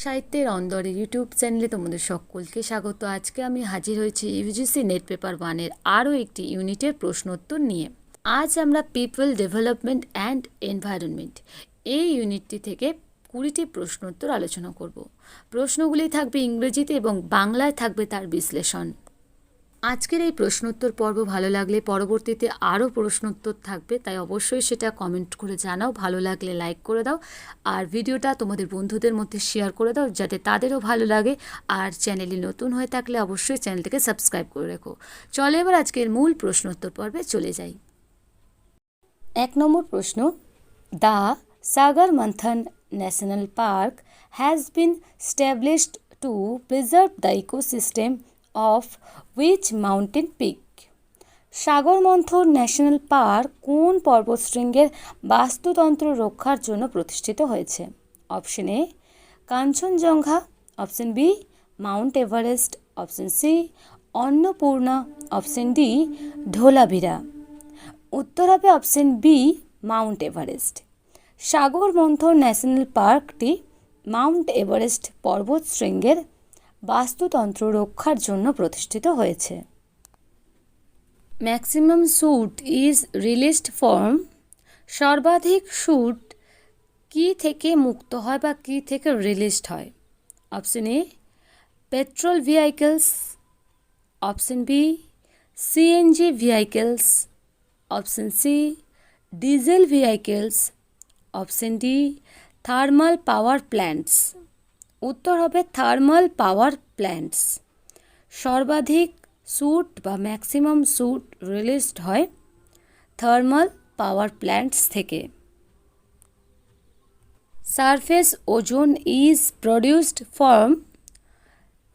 সাহিত্যের অন্দরে ইউটিউব চ্যানেলে তোমাদের সকলকে স্বাগত। আজকে আমি হাজির হয়েছি ইউজিসি নেট পেপার 1-এর আরও একটি ইউনিটের প্রশ্নোত্তর নিয়ে। আজ আমরা পিপল ডেভেলপমেন্ট অ্যান্ড এনভায়রনমেন্ট এই ইউনিটটি থেকে 20টি প্রশ্নোত্তর আলোচনা করব। প্রশ্নগুলি থাকবে ইংরেজিতে এবং বাংলায় থাকবে তার বিশ্লেষণ। আজকের এই প্রশ্নোত্তর পর্ব ভালো লাগলে পরবর্তীতে আরও প্রশ্নোত্তর থাকবে, তাই অবশ্যই সেটা কমেন্ট করে জানাও। ভালো লাগলে লাইক করে দাও আর ভিডিওটা তোমাদের বন্ধুদের মধ্যে শেয়ার করে দাও যাতে তাদেরও ভালো লাগে। আর চ্যানেলে নতুন হয়ে থাকলে অবশ্যই চ্যানেলটিকে সাবস্ক্রাইব করে রেখো। চলো এবার আজকের মূল প্রশ্নোত্তর পর্বে চলে যাই। 1 নম্বর প্রশ্ন, দ্য সাগর মন্থন national park has been established to preserve the ecosystem of which mountain peak? Sagar মন্থন ন্যাশনাল পার্ক কোন পর্বতশৃঙ্গের বাস্তুতন্ত্র রক্ষার জন্য প্রতিষ্ঠিত হয়েছে? Option A Kanchenjunga, option B mount Everest, option C Annapurna, option D Dholavira. উত্তর হবে অপশন বি মাউন্ট এভারেস্ট। সাগর মন্থন ন্যাশনাল পার্কটি মাউন্ট এভারেস্ট পর্বতশৃঙ্গের বাস্তুতন্ত্র রক্ষার জন্য প্রতিষ্ঠিত হয়েছে। Maximum soot is released from, সর্বাধিক স্যুট কি থেকে মুক্ত হয় বা কি থেকে রিলিজড হয়? Option A petrol vehicles, option B CNG vehicles, option C diesel vehicles, option D thermal power plants. উত্তর হবে থার্মাল পাওয়ার প্ল্যান্টস। সর্বাধিক স্যুট বা ম্যাক্সিমাম স্যুট রিলিজড হয় থার্মাল পাওয়ার প্ল্যান্টস থেকে। Surface ozone is produced from,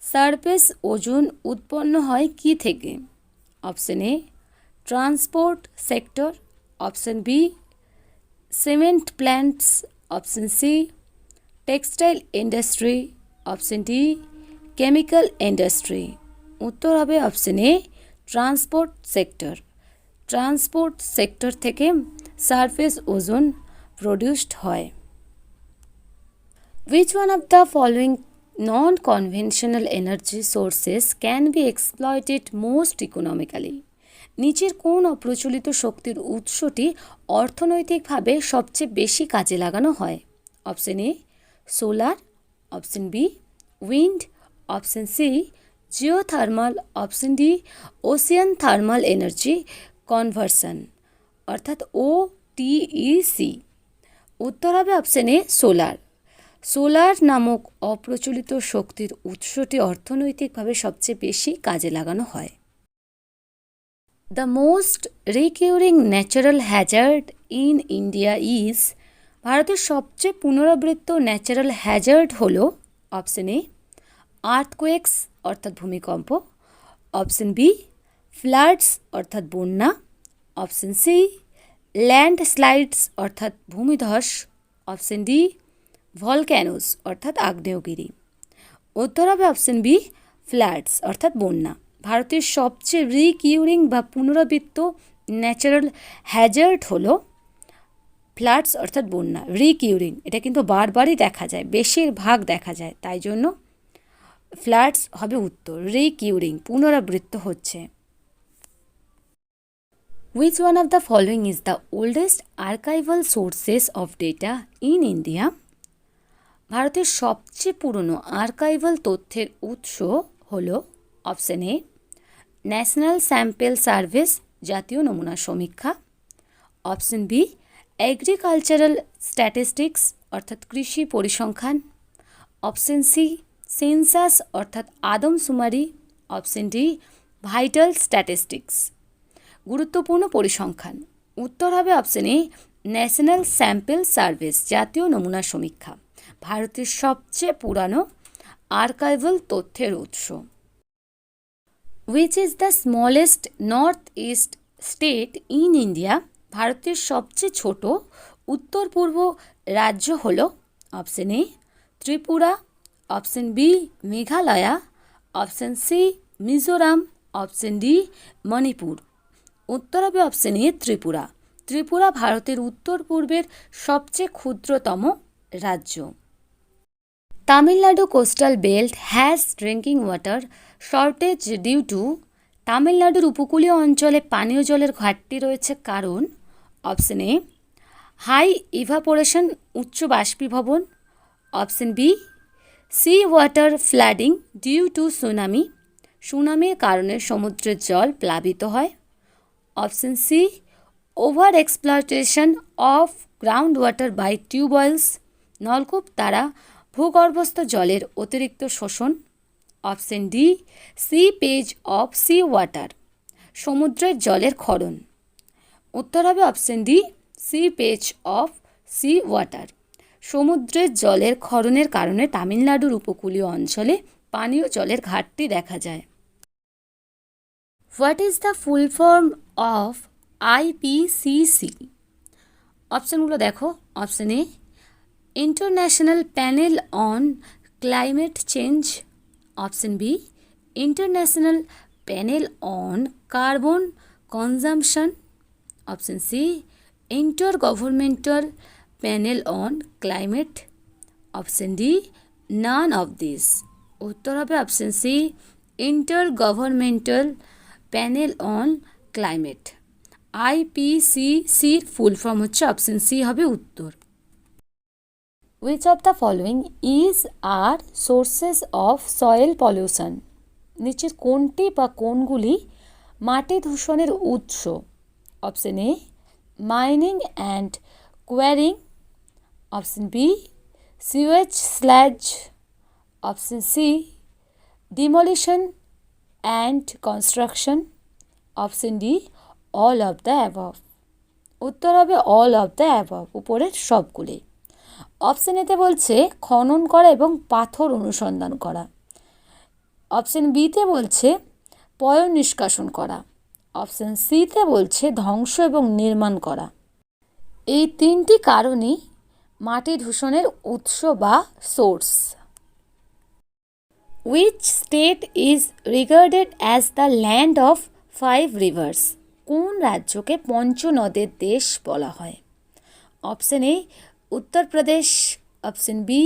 surface ozone উৎপন্ন হয় কি থেকে? Option A transport sector, option B cement plants, option C textile industry, option D chemical industry. উত্তর হবে option A transport sector. Transport sector থেকে surface ozone produced হয়। Which one of the following non-conventional energy sources can be exploited most economically? নিচের কোন অপ্রচলিত শক্তির উৎসটি অর্থনৈতিকভাবে সবচেয়ে বেশি কাজে লাগানো হয়? Option A solar, option B wind, option C geothermal, option D ocean thermal energy conversion, অর্থাৎ OTEC। উত্তর হবে অপশন এ সোলার। সোলার নামক অপ্রচলিত শক্তির উৎসটি অর্থনৈতিকভাবে সবচেয়ে বেশি কাজে লাগানো হয়। The most recurring natural hazard in India is, ভারতের সবচেয়ে পুনরাবৃত্ত ন্যাচারাল হ্যাজার্ড হল অপশন এ আর্থকোয়েকস অর্থাৎ ভূমিকম্প, অপশন বি ফ্লাডস অর্থাৎ বন্যা, অপশন সি ল্যান্ডস্লাইডস অর্থাৎ ভূমিধস, অপশন ডি ভলক্যানোস অর্থাৎ আগ্নেয়গিরি। উত্তর হবে অপশন বি ফ্লাডস অর্থাৎ বন্যা। ভারতের সবচেয়ে রিকিউরিং বা পুনরাবৃত্ত ন্যাচারাল হ্যাজার্ড হল ফ্লাডস অর্থাৎ বন্যা। রিকিউরিং এটা কিন্তু বারবারই দেখা যায়, বেশিরভাগ দেখা যায়, তাই জন্য ফ্লাডস হবে উত্তর। রিকিউরিং পুনরাবৃত্ত হচ্ছে। Which one of the following is the oldest archival sources of data in India? ভারতের সবচেয়ে পুরনো আর্কাইভাল তথ্যের উৎস হল option a national sample service জাতীয় নমুনা সমীক্ষা, অপশন বি এগ্রিকালচারাল স্ট্যাটিস্টিক্স অর্থাৎ কৃষি পরিসংখ্যান, অপশন সি সেন্সাস অর্থাৎ আদমশুমারি, অপশন ডি ভাইটাল স্ট্যাটিস্টিক্স গুরুত্বপূর্ণ পরিসংখ্যান। উত্তর হবে option a national sample service জাতীয় নমুনা সমীক্ষা, ভারতের সবচেয়ে পুরানো আর্কাইভাল তথ্যের উৎস। Which is the smallest north east state in India? ভারতের সবচেয়ে ছোট উত্তর পূর্ব রাজ্য হল option A Tripura, option B Meghalaya, option C Mizoram, option D Manipur. উত্তর হবে অপশন এ ত্রিপুরা। ত্রিপুরা ভারতের উত্তর পূর্বের সবচেয়ে ক্ষুদ্রতম রাজ্য। Tamil Nadu coastal belt has drinking water shortage due to. তামিলনাড়ুর উপকূলীয় অঞ্চলে পানীয় জলের ঘাটতি রয়েছে কারণ অপশন এ হাই ইভাপোরেশন উচ্চ বাষ্পীভবন, option B sea water flooding due to tsunami, সুনামির কারণে সমুদ্রের জল প্লাবিত হয়, option C over exploitation of ground water by tubewells, নলকূপ দ্বারা ভূগর্ভস্থ জলের অতিরিক্ত শোষণ, option D seepage of sea water, সমুদ্রের জলের ক্ষরণ। উত্তর হবে option D seepage of sea water. সমুদ্রের জলের ক্ষরণের কারণে তামিলনাড়ুর উপকূলীয় অঞ্চলে পানীয় জলের ঘাটতি দেখা যায়। What is the full form of IPCC? অপশানগুলো দেখো। Option A international panel on climate change, option B international panel on carbon consumption, option C inter governmental panel on climate, option D none of this. উত্তর হবে option C inter governmental panel on climate. আইপিসিসির full form হচ্ছে option C হবে উত্তর। Which of the following is are sources of soil pollution? নিচের কোনটি বা কোনগুলি মাটি দূষণের উৎস? Option A mining and quarrying, option B sewage sludge, option C demolition and construction, option D all of the above. উত্তর হবে অল অফ দ্য অ্যাবভ, উপরের সবগুলি। অপশান এতে বলছে খনন করা এবং পাথর অনুসন্ধান করা, অপশান বিতে বলছে পয়ঃ নিষ্কাশন করা, অপশান সিতে বলছে ধ্বংস এবং নির্মাণ করা। এই তিনটি কারণই মাটি দূষণের উৎস বা source. Which state is regarded as the land of five rivers? কোন রাজ্যকে পঞ্চনদের দেশ বলা হয়? Option A Uttar Pradesh, option B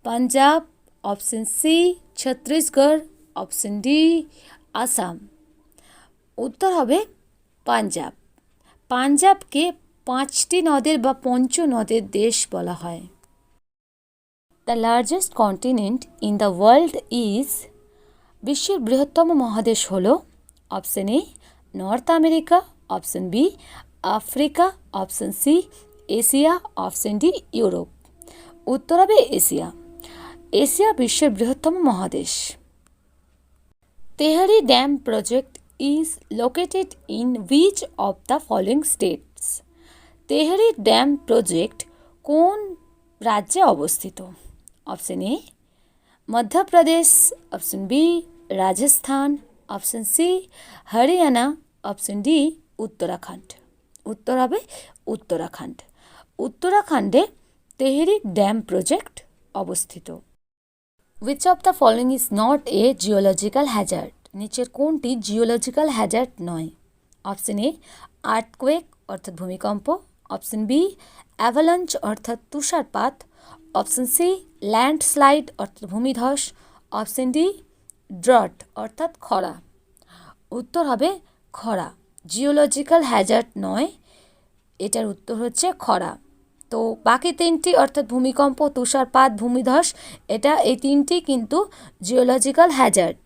Punjab, option C Chhattisgarh, option D Assam. উত্তর হবে পাঞ্জাব। পাঞ্জাবকে পাঁচটি নদের বা পঞ্চনদের দেশ বলা হয়। The largest continent in the world is? বিশ্বের বৃহত্তম মহাদেশ হল option A North America, option B Africa, option C Asia, option D Europe. উত্তর হবে এশিয়া। এশিয়া বিশ্বের বৃহত্তম মহাদেশ। Tehri dam project is located in which of the following states? Tehri dam project কোন রাজ্যে অবস্থিত? Option A Madhya Pradesh, option B Rajasthan, option C Haryana, option D Uttarakhand. উত্তর হবে উত্তরাখণ্ড। উত্তরাখণ্ডে তেহরি ড্যাম প্রজেক্ট অবস্থিত। Which of the following is not a geological Hazard? নিচের কোনটি geological hazard নয়? অপশান এ আর্থকোয়েক অর্থাৎ ভূমিকম্প, অপশান বি অ্যাভালাঞ্চ অর্থাৎ তুষারপাত, অপশান সি ল্যান্ডস্লাইড অর্থাৎ ভূমিধস, অপশান ডি ড্রট অর্থাৎ খরা। উত্তর হবে খরা। জিওলজিক্যাল হ্যাজার্ড নয়, এটার উত্তর হচ্ছে খরা। তো বাকি তিনটি অর্থাৎ ভূমিকম্প, তুষারপাত, ভূমিধস, এই তিনটি কিন্তু জিওলজিক্যাল হ্যাজার্ড।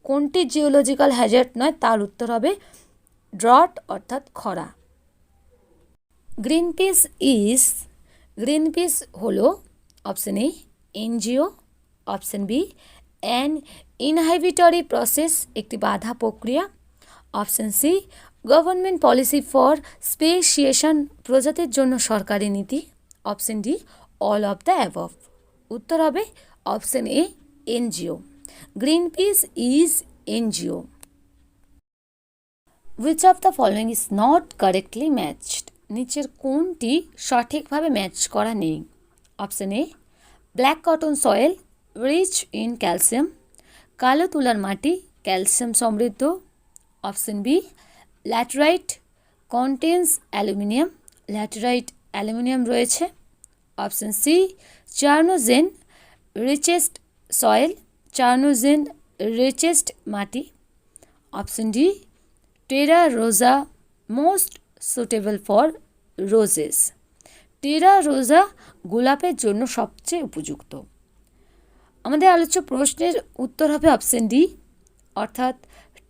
কোনটি জিওলজিক্যাল হ্যাজার্ড নয় তার উত্তর হবে ড্রট অর্থাৎ খরা। গ্রিনপিস হলো option A NGO, option B an inhibitory process একটি বাধা প্রক্রিয়া, option C government policy for speciation প্রজাতির জন্য সরকারি নীতি, option D all of the above. উত্তর হবে option A NGO. Greenpeace is NGO. Which of the following is not correctly matched? নিচের কোনটি সঠিকভাবে ম্যাচ করা নেই? Option A black cotton soil rich in calcium, কালো তুলার মাটি ক্যালসিয়াম সমৃদ্ধ, option B laterite contains aluminium, laterite aluminium রয়েছে, option C chernozem richest soil, chernozem richest মাটি। Option D terra rosa most suitable for roses, টেরা রোজা গোলাপের জন্য সবচেয়ে উপযুক্ত। আমাদের আলোচ্য প্রশ্নের উত্তর হবে অপশন ডি, অর্থাৎ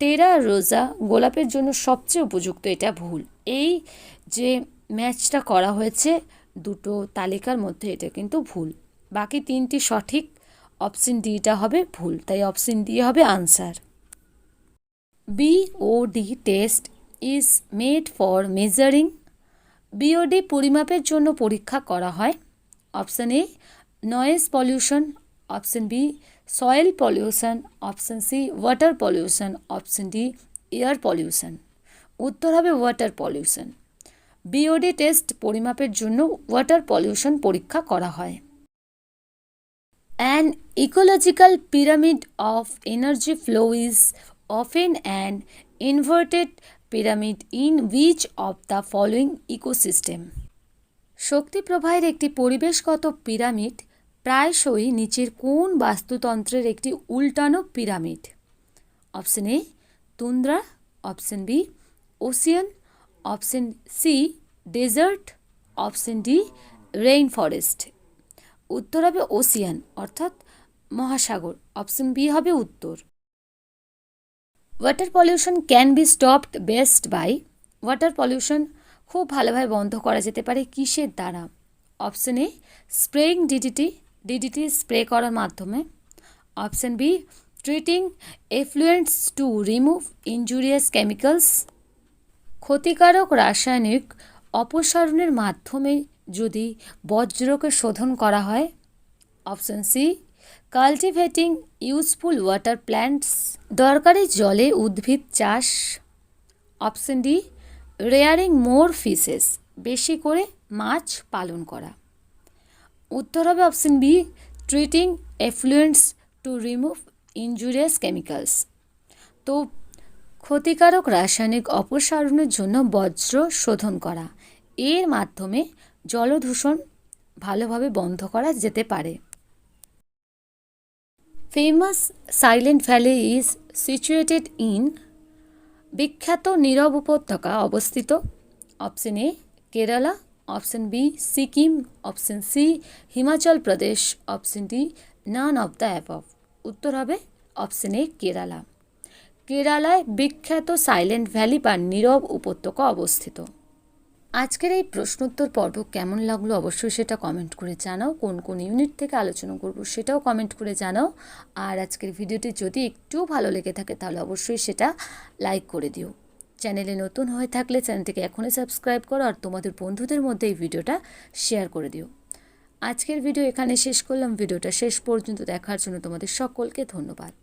টেরা রোজা গোলাপের জন্য সবচেয়ে উপযুক্ত। এটা ভুল। এই যে ম্যাচটা করা হয়েছে দুটো তালিকার মধ্যে, এটা কিন্তু ভুল। বাকি তিনটি সঠিক, অপশন ডিটা হবে ভুল, তাই অপশন ডি হবে answer. BOD test is made for measuring, BOD পরিমাপের জন্য পরীক্ষা করা হয়। Option A noise pollution, option B soil pollution, option C water pollution, option D air pollution. উত্তর হবে ওয়াটার পলিউশন। বিওডি টেস্ট পরিমাপের জন্য ওয়াটার পলিউশন পরীক্ষা করা হয়। An ecological pyramid of energy flow is often an inverted pyramid in which of the following ecosystem? শক্তি প্রবাহের একটি পরিবেশগত পিরামিড প্রায়শই নিচের কোন বাস্তুতন্ত্রের একটি উল্টানো pyramid? Option A tundra, option B ocean, option C desert, option D rainforest. উত্তর হবে ওশিয়ান, অর্থাৎ মহাসাগর। অপশন বি হবে উত্তর। Water pollution can be stopped best by, water pollution খুব ভালোভাবে বন্ধ করা যেতে পারে কিসের দ্বারা? Option A spraying DDT, DDT spray করার মাধ্যমে। Option B treating effluents to remove injurious chemicals, ক্ষতিকারক রাসায়নিক অপসারণের মাধ্যমে যদি বজ্রকে শোধন করা হয়। Option C cultivating useful water plants, দরকারি জলে উদ্ভিদ চাষ। Option D rearing more fishes, বেশি করে মাছ পালন করা। উত্তর হবে option B treating effluents to remove injurious chemicals. তো ক্ষতিকারক রাসায়নিক অপসারণের জন্য বজ্র শোধন করা, এর মাধ্যমে জলদূষণ ভালোভাবে বন্ধ করা যেতে পারে। Famous silent valley is situated in, বিখ্যাত নীরব উপত্যকা অবস্থিত। Option A Kerala, option B Sikkim, option C Himachal Pradesh, option D none of the above. উত্তর হবে অপশন এ কেরালা। কেরালায় বিখ্যাত সাইলেন্ট ভ্যালি বা নীরব উপত্যকা অবস্থিত। আজকের এই প্রশ্নোত্তর পর্ব কেমন লাগলো অবশ্যই সেটা কমেন্ট করে জানাও। কোন কোন ইউনিট থেকে আলোচনা করব সেটাও কমেন্ট করে জানাও। আর আজকের ভিডিওটি যদি একটু ভালো লেগে থাকে তাহলে অবশ্যই সেটা লাইক করে দিও। চ্যানেলে নতুন হয়ে থাকলে চ্যানেলটিকে এখনই সাবস্ক্রাইব করো আর তোমাদের বন্ধুদের মধ্যে এই ভিডিওটা শেয়ার করে দিও। আজকের ভিডিও এখানে শেষ করলাম। ভিডিওটা শেষ পর্যন্ত দেখার জন্য তোমাদের সকলকে ধন্যবাদ।